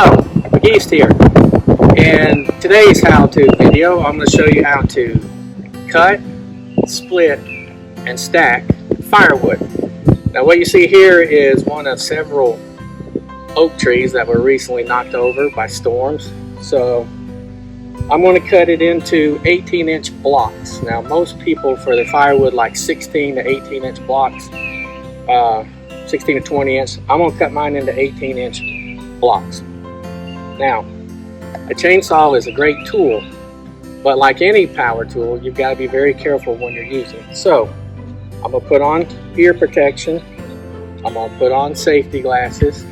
Hello, McGeest here. In today's how-to video, I'm going to show you how to cut, split, and stack firewood. Now what you see here is one of several oak trees that were recently knocked over by storms. So I'm going to cut it into 18-inch blocks. Now most people for their firewood like 16 to 18-inch blocks, 16 to 20 inch. I'm going to cut mine into 18-inch blocks. Now, a chainsaw is a great tool, but like any power tool, you've got to be very careful when you're using it. So, I'm going to put on ear protection, I'm going to put on safety glasses,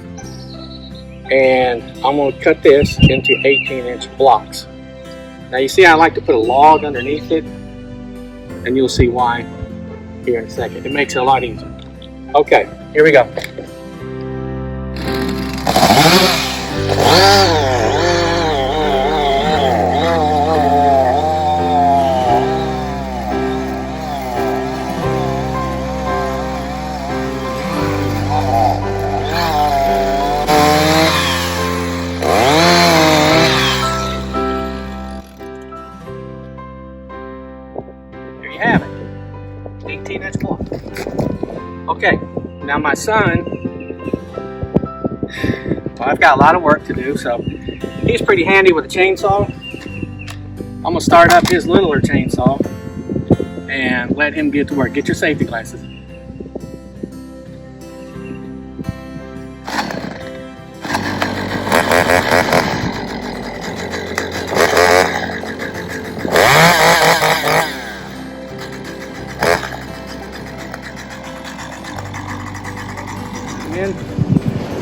and I'm going to cut this into 18-inch blocks. Now you see I like to put a log underneath it, and you'll see why here in a second. It makes it a lot easier. Okay, here we go. There you have it, 18-inch block. Okay, now my son, well, I've got a lot of work to do, so he's pretty handy with a chainsaw. I'm gonna start up his littler chainsaw and let him get to work. Get your safety glasses.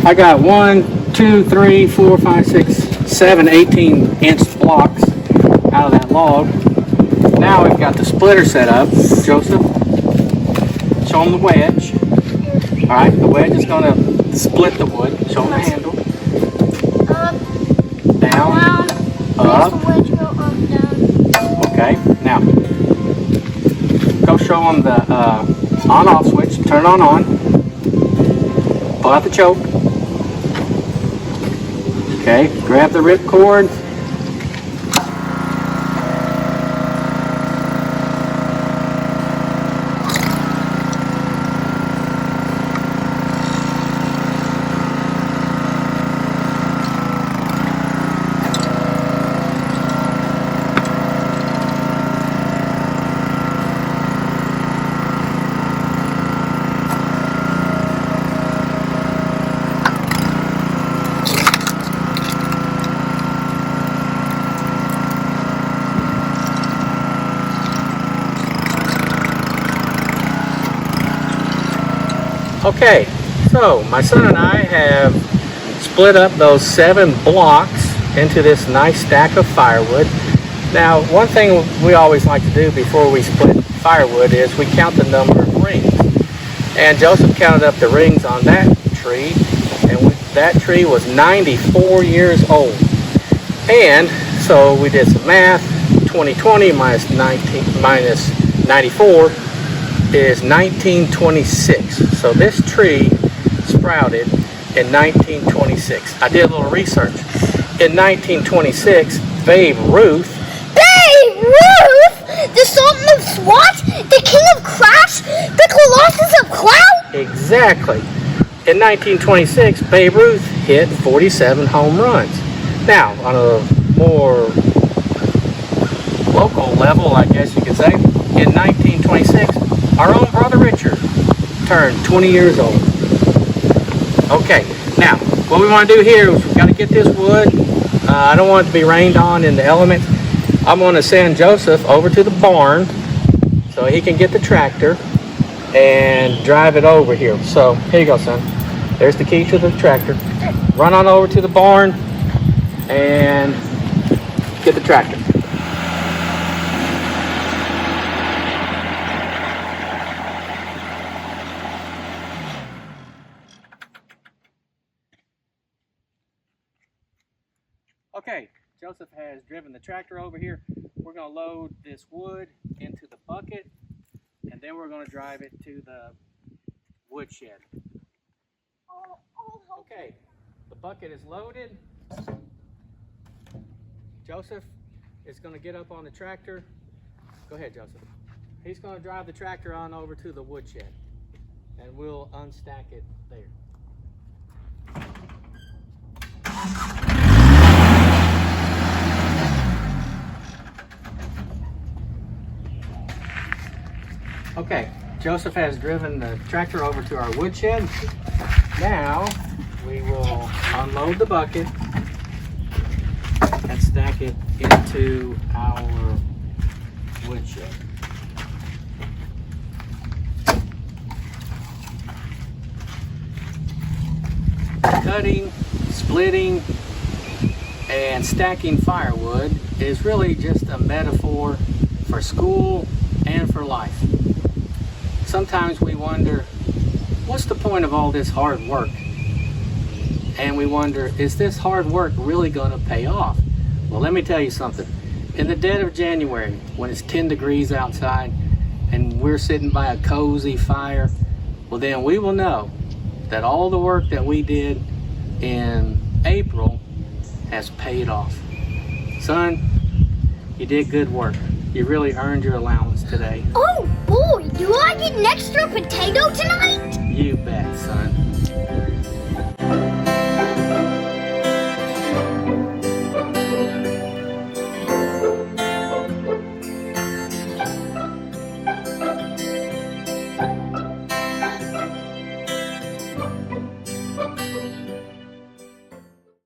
I got 1, 2, 3, 4, 5, 6, 7, 18-inch blocks out of that log. Now we've got the splitter set up. Joseph, show him the wedge. Alright, the wedge is going to split the wood. Show him the handle. Up, down, around, up. The wedge go up, down. Okay, now go show him the on-off switch. Turn it on. Pull out the choke. Okay, grab the rip cord. Okay, so my son and I have split up those 7 blocks into this nice stack of firewood. Now, one thing we always like to do before we split firewood is we count the number of rings. And Joseph counted up the rings on that tree, and that tree was 94 years old. And so we did some math. 2020 minus 94 is 1926. So this tree sprouted in 1926. I did a little research. In 1926, Babe Ruth. Babe Ruth? The Sultan of SWAT? The King of Crash? The Colossus of Clout? Exactly. In 1926, Babe Ruth hit 47 home runs. Now, on a more local level, I guess you could say, in 1926, our own brother Richard turned 20 years old. Okay, now what we want to do here is we've got to get this wood. I don't want it to be rained on in the elements. I'm going to send Joseph over to the barn so he can get the tractor and drive it over here. So here you go, son. There's the key to the tractor. Run on over to the barn and get the tractor. Okay, Joseph has driven the tractor over here. We're going to load this wood into the bucket, and then we're going to drive it to the woodshed. Okay, the bucket is loaded. Joseph is going to get up on the tractor. Go ahead, Joseph. He's going to drive the tractor on over to the woodshed, and we'll unstack it there. Okay, Joseph has driven the tractor over to our woodshed. Now we will unload the bucket and stack it into our woodshed. Cutting, splitting, and stacking firewood is really just a metaphor for school and for life. Sometimes we wonder, what's the point of all this hard work? And we wonder, is this hard work really going to pay off? Well, let me tell you something. In the dead of January, when it's 10 degrees outside and we're sitting by a cozy fire, well then we will know that all the work that we did in April has paid off. Son, you did good work. You really earned your allowance today. Oh boy, do I get an extra potato tonight? You bet, son.